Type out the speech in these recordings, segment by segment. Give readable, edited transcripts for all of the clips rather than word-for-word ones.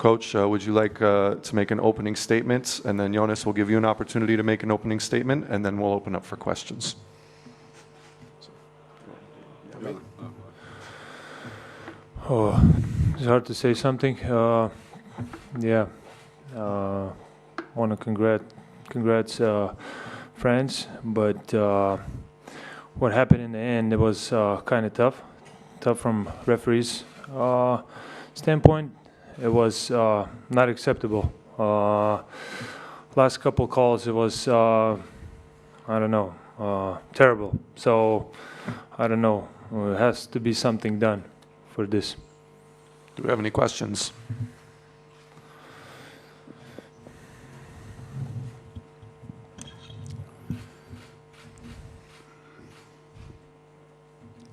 Coach, would you like to make an opening statement? And then Jonas will give you an opportunity to make an opening statement, and then we'll open up for questions. Oh, it's hard to say something. Yeah, want to congrats France, but what happened in the end, it was kind of tough from referees standpoint. It was not acceptable. Last couple calls, it was I don't know, terrible. So I don't know. It has to be something done for this. Do we have any questions?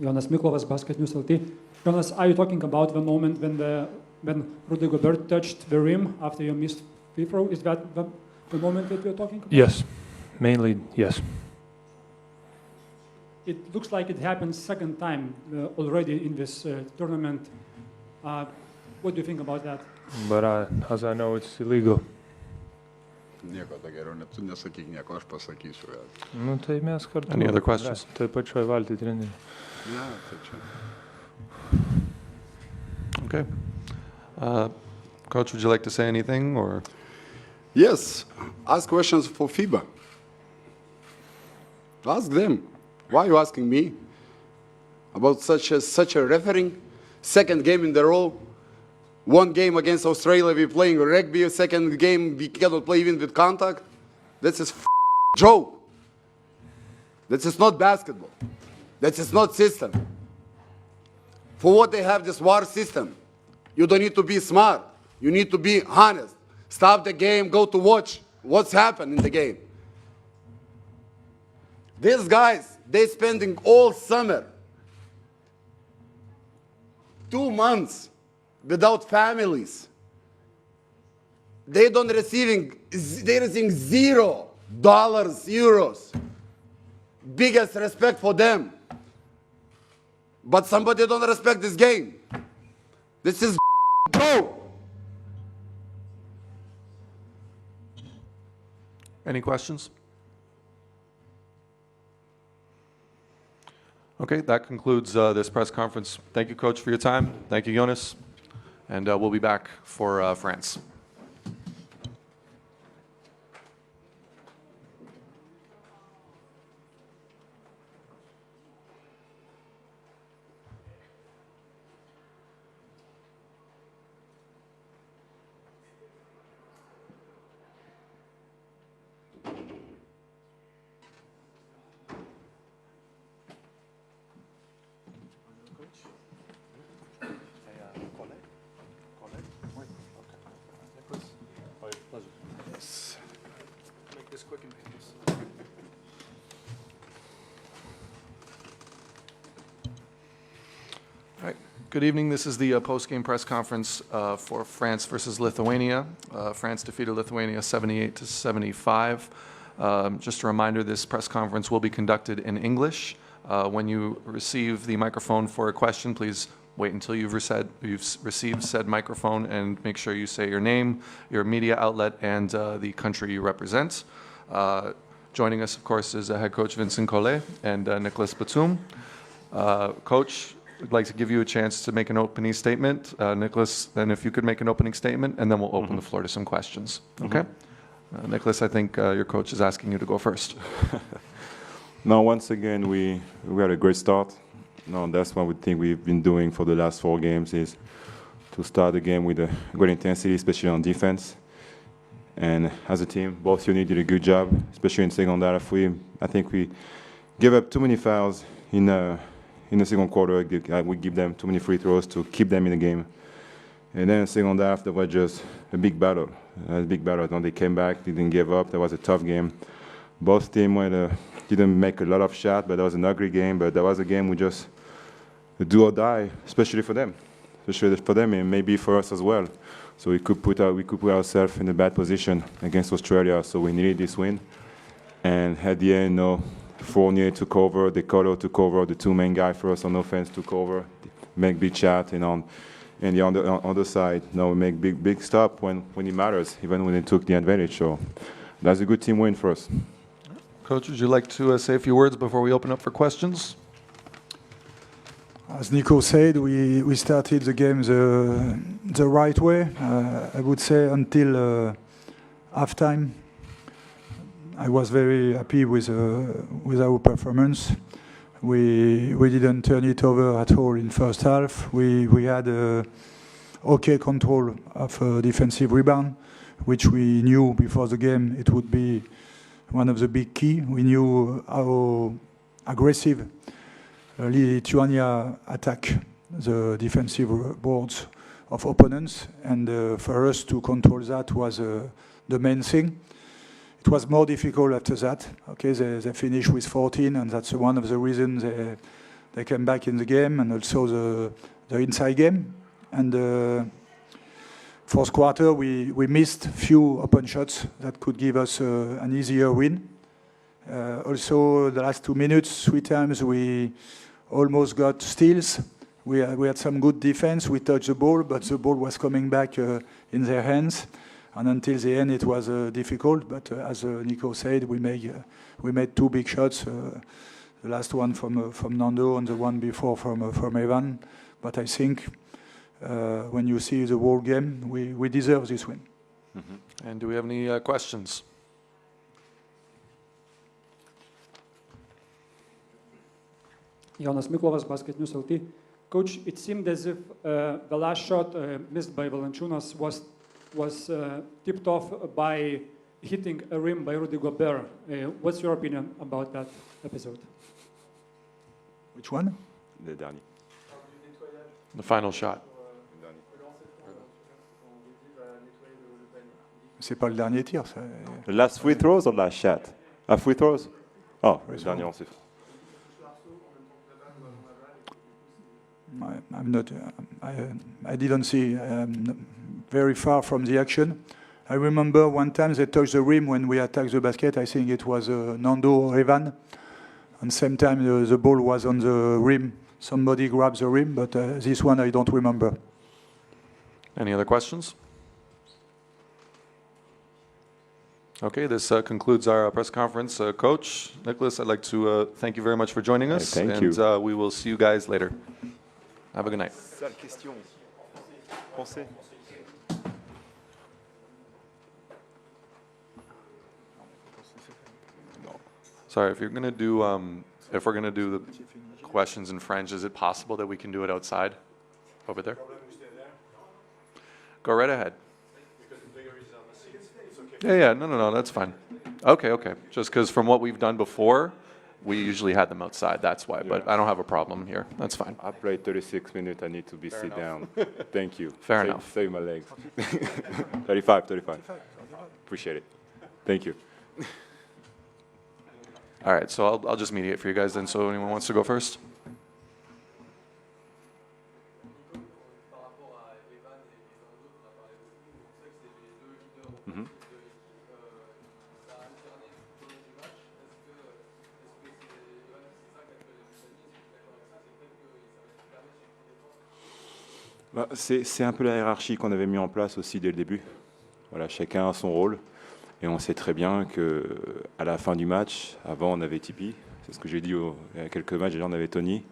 Jonas Miklovas, Basket News LT. Jonas, are you talking about the moment when Rudy Gobert touched the rim after your missed free throw? Is that the moment that you're talking about? Yes, mainly yes. It looks like it happened second time already in this tournament. What do you think about that? But as I know, it's illegal. Nieko to geriau, tu nesakyk nieko, aš pasakysiu. Nu, tai mes kartu. Any other questions? Tai pačioj valty treneri. Ne, tai čia. Okay. Coach, would you like to say anything, or? Yes, ask questions for FIBA. Ask them. Why are you asking me about such a refereeing? Second game in the row. One game against Australia, we're playing rugby. Second game, we cannot play even with contact. This is joke. This is not basketball. This is not system. For what they have this war system? You don't need to be smart. You need to be honest. Stop the game, go to watch what's happened in the game. These guys, they're spending all summer, 2 months without families. They're receiving $0, euros. Biggest respect for them. But somebody don't respect this game. This is go. Any questions? Okay, that concludes this press conference. Thank you, Coach, for your time. Thank you, Jonas. And we'll be back for France. Good evening. This is the post-game press conference for France versus Lithuania. France defeated Lithuania 78-75. Just a reminder, this press conference will be conducted in English. When you receive the microphone for a question, please wait until you've received said microphone and make sure you say your name, your media outlet, and the country you represent. Joining us, of course, is head coach Vincent Collet and Nicolas Batum. Coach, I'd like to give you a chance to make an opening statement. Nicholas, then if you could make an opening statement, and then we'll open the floor to some questions. Okay? Nicholas, I think your coach is asking you to go first. Now, once again, we had a great start. No, that's what we think we've been doing for the last 4 games, is to start the game with a great intensity, especially on defense. And as a team, both units did a good job, especially in second half. I think we gave up too many fouls in the second quarter. We give them too many free throws to keep them in the game. And then second half, there was just a big battle. They came back, they didn't give up. That was a tough game. Both teams didn't make a lot of shots, but that was an ugly game. But that was a game we just do or die, especially for them. And maybe for us as well. So we could put ourselves in a bad position against Australia. So we needed this win. And at the end, Fournier took over, Decolo took over, the 2 main guys for us on offense took over, make big shot, And the other side, we make big stop when it matters, even when they took the advantage. So that's a good team win for us. Coach, would you like to say a few words before we open up for questions? As Nico said, we started the game the right way. I would say until halftime. I was very happy with our performance. We didn't turn it over at all in first half. We had okay control of defensive rebound, which we knew before the game it would be one of the big key. We knew how aggressive Lithuania attack the defensive boards of opponents, and for us to control that was the main thing. It was more difficult after that. Okay, they finished with 14, and that's one of the reasons they came back in the game, and also the inside game. And fourth quarter, we missed few open shots that could give us an easier win. Also, the last 2 minutes, 3 times we almost got steals. We had some good defense. We touched the ball, but the ball was coming back in their hands. And until the end, it was difficult. But as Nico said, we made 2 big shots. The last one from Nando and the one before from Evan. But I think when you see the whole game, we deserve this win. Mm-hmm. And do we have any questions? Jonas Miklovas, Basket News LT. Coach, it seemed as if the last shot missed by Valančiūnas was tipped off by hitting a rim by Rudy Gobert. What's your opinion about that episode? Which one? Le dernier. The final shot. C'est pas le dernier tir. Ça. The last free throws or last shot? Free throws? Oh, le dernier, on sait. I'm not. I didn't see. Very far from the action. I remember one time they touched the rim when we attacked the basket. I think it was Nando or Evan. And same time the ball was on the rim. Somebody grabbed the rim, but this one I don't remember. Any other questions? Okay, this concludes our press conference. Coach, Nicholas, I'd like to thank you very much for joining us. Thank you. And we will see you guys later. Have a good night. Seule question. Pensez. Sorry, if we're gonna do the questions in French, is it possible that we can do it outside, over there? Go right ahead. Yeah, no, that's fine. Okay. Just because from what we've done before, we usually had them outside. That's why. But I don't have a problem here. That's fine. I played 36 minutes. I need to be sit down. Thank you. Fair enough. Save my legs. 35. Appreciate it. Thank you. All right, so I'll just mediate for you guys then. So anyone wants to go first? Mhm. C'est un peu la hiérarchie qu'on avait mis en place aussi dès le début. Voilà, chacun a son rôle. Et on sait très bien qu'à la fin du match, avant on avait Tipeee, c'est ce que j'ai dit il y a quelques matchs, déjà on avait Tony.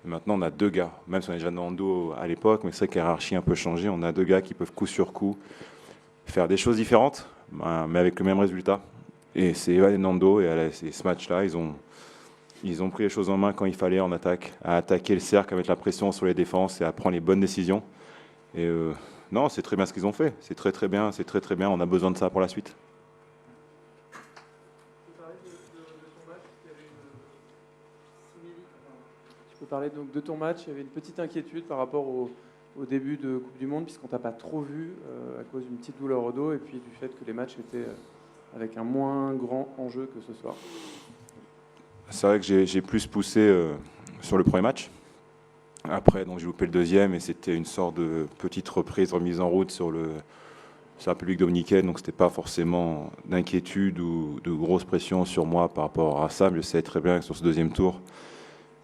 Et maintenant on a 2 gars, même si on avait déjà Nando à l'époque, mais c'est vrai que la hiérarchie a un peu changé. On a 2 gars qui peuvent coup sur coup faire des choses différentes, mais avec le même résultat. Et c'est Evan et Nando, et ce match-là, ils ont pris les choses en main quand il fallait en attaque, à attaquer le cercle, à mettre la pression sur les défenses et à prendre les bonnes décisions. Et non, c'est très bien ce qu'ils ont fait, c'est très bien, on a besoin de ça pour la suite. Tu peux parler donc de ton match. Il y avait une petite inquiétude par rapport au début de Coupe du Monde, puisqu'on t'a pas trop vu à cause d'une petite douleur au dos et puis du fait que les matchs étaient avec un moins grand enjeu que ce soir. C'est vrai que j'ai plus poussé sur le premier match. Après, donc j'ai loupé le deuxième et c'était une sorte de petite remise en route sur la République dominicaine. Donc c'était pas forcément d'inquiétude ou de grosse pression sur moi par rapport à ça. Mais je sais très bien que sur ce deuxième tour,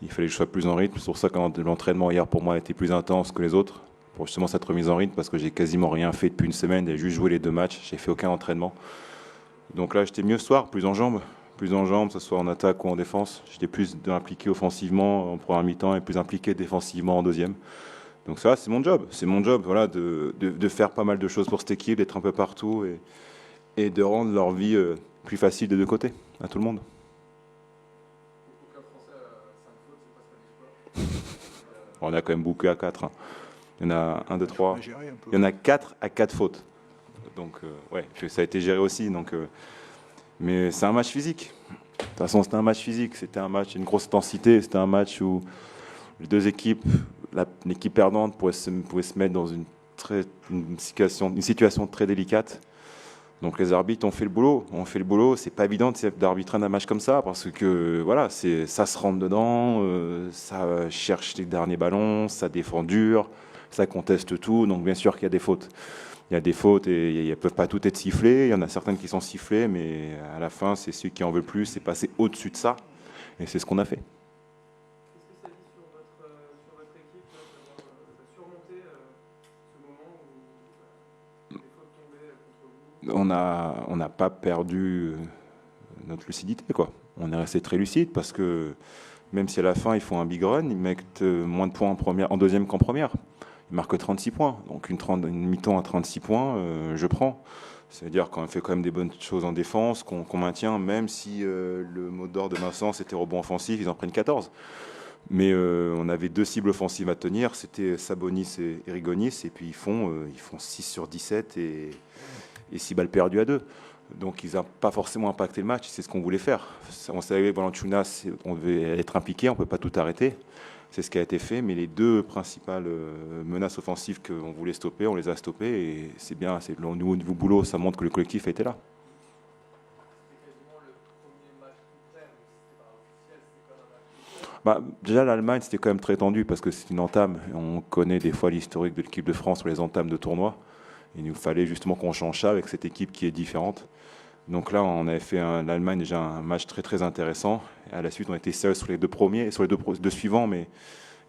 il fallait que je sois plus en rythme. C'est pour ça que l'entraînement hier pour moi était plus intense que les autres, pour justement cette remise en rythme, parce que j'ai quasiment rien fait depuis une semaine, j'ai juste joué les 2 matchs, j'ai fait aucun entraînement. Donc là, j'étais mieux ce soir, plus en jambes, que ce soit en attaque ou en défense. J'étais plus impliqué offensivement en première mi-temps et plus impliqué défensivement en deuxième. Donc ça, c'est mon job, voilà, de faire pas mal de choses pour cette équipe, d'être un peu partout et de rendre leur vie plus facile des deux côtés, à tout le monde. On a quand même bouclé à 4. Il y en a 1, 2, 3. On a géré un peu. Il y en a 4 à 4 fautes. Donc, ouais, ça a été géré aussi. Donc, mais c'est un match physique. De toute façon, c'était un match physique. C'était un match, une grosse intensité. C'était un match où les deux équipes, l'équipe perdante pouvait se mettre dans une situation très délicate. Donc les arbitres ont fait le boulot. C'est pas évident d'arbitrer un match comme ça parce que voilà, ça se rentre dedans, ça cherche les derniers ballons, ça défend dur, ça conteste tout. Donc bien sûr qu'il y a des fautes. Il y a des fautes et elles ne peuvent pas toutes être sifflées. Il y en a certaines qui sont sifflées, mais à la fin, c'est ceux qui en veulent plus, c'est passer au-dessus de ça. Et c'est ce qu'on a fait. Qu'est-ce que ça dit sur votre équipe d'avoir surmonté ce moment où les fautes tombaient contre vous? On n'a pas perdu notre lucidité, quoi. On est resté très lucide parce que même si à la fin ils font un big run, ils mettent moins de points en deuxième qu'en première. Ils marquent 36 points. Donc une mi-temps à 36 points, je prends. C'est-à-dire qu'on fait quand même des bonnes choses en défense, qu'on maintient, même si le mot d'ordre de Vincent c'était rebond offensif, ils en prennent 14. Mais on avait 2 cibles offensives à tenir, c'était Sabonis et Rigonis, et puis ils font 6 sur 17 et 6 balles perdues à 2. Donc ils n'ont pas forcément impacté le match, c'est ce qu'on voulait faire. On savait que Valanciunas, on devait être impliqué, on ne peut pas tout arrêter. C'est ce qui a été fait, mais les 2 principales menaces offensives qu'on voulait stopper, on les a stoppées, et c'est bien, c'est le niveau boulot, ça montre que le collectif a été là. Déjà, l'Allemagne, c'était quand même très tendu parce que c'est une entame. On connaît des fois l'historique de l'équipe de France sur les entames de tournoi. Il nous fallait justement qu'on change ça avec cette équipe qui est différente. Donc là, on avait fait l'Allemagne déjà un match très très intéressant. Et à la suite, on était seuls sur les 2 premiers, sur les 2 suivants, mais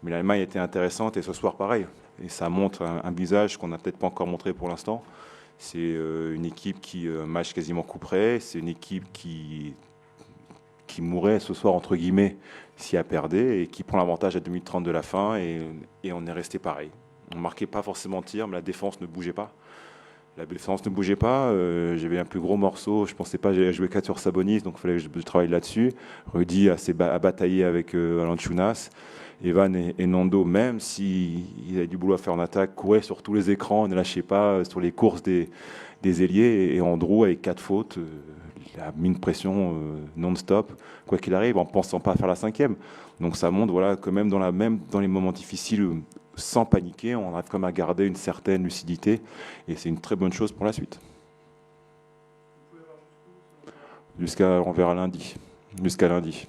l'Allemagne était intéressante et ce soir pareil. Et ça montre un visage qu'on n'a peut-être pas encore montré pour l'instant. C'est une équipe qui match quasiment coup près. C'est une équipe qui mourrait ce soir entre guillemets si elle perdait et qui prend l'avantage à 2 minutes 30 de la fin et on est resté pareil. On ne marquait pas forcément de tir, mais la défense ne bougeait pas. J'avais un plus gros morceau. Je ne pensais pas que j'allais jouer 4 sur Sabonis, donc il fallait que je travaille là-dessus. Rudy a bataillé avec Valanciunas. Evan et Nando, même s'ils avaient du boulot à faire en attaque, couraient sur tous les écrans, ne lâchaient pas sur les courses des ailiers. Et Andrew, avec 4 fautes, il a mis une pression non-stop, quoi qu'il arrive, en ne pensant pas faire la 5e. Donc ça montre voilà, que même dans les moments difficiles, sans paniquer, on arrive quand même à garder une certaine lucidité. Et c'est une très bonne chose pour la suite. On verra lundi. Jusqu'à lundi.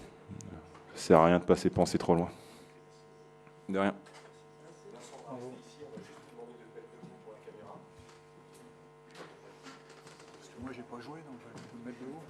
Ça sert à rien de penser trop loin. De rien. Parce que moi, j'ai pas joué, donc je vais me mettre de haut.